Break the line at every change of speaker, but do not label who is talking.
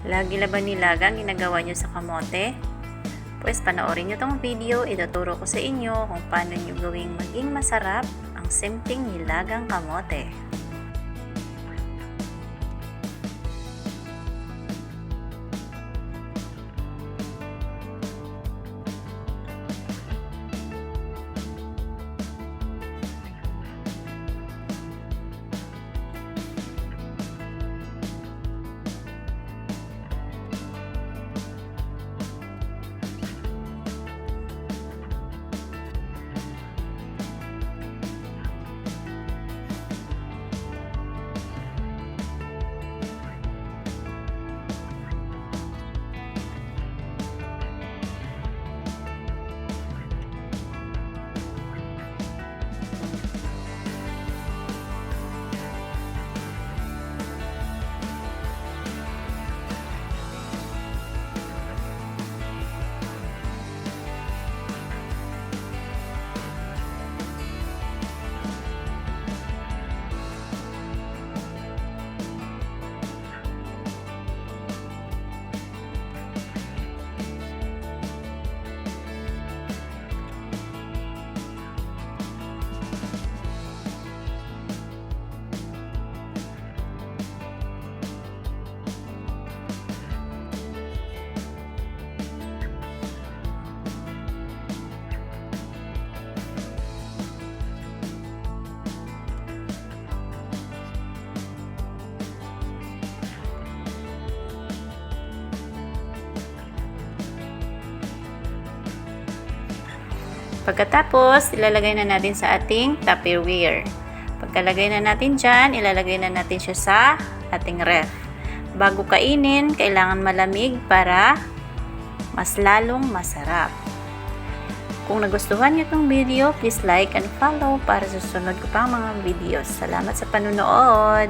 Lagi na ba nilaga ang ginagawa nyo sa kamote? Pues panoorin nyo tong video, ituturo ko sa inyo kung paano nyo gawing maging masarap ang simpleng nilagang kamote. Pagkatapos, ilalagay na natin sa ating Tupperware. Pagkalagay na natin dyan, ilalagay na natin siya sa ating ref. Bago kainin, kailangan malamig para mas lalong masarap. Kung nagustuhan niyo itong video, please like and follow para susunod ko pang mga videos. Salamat sa panunood!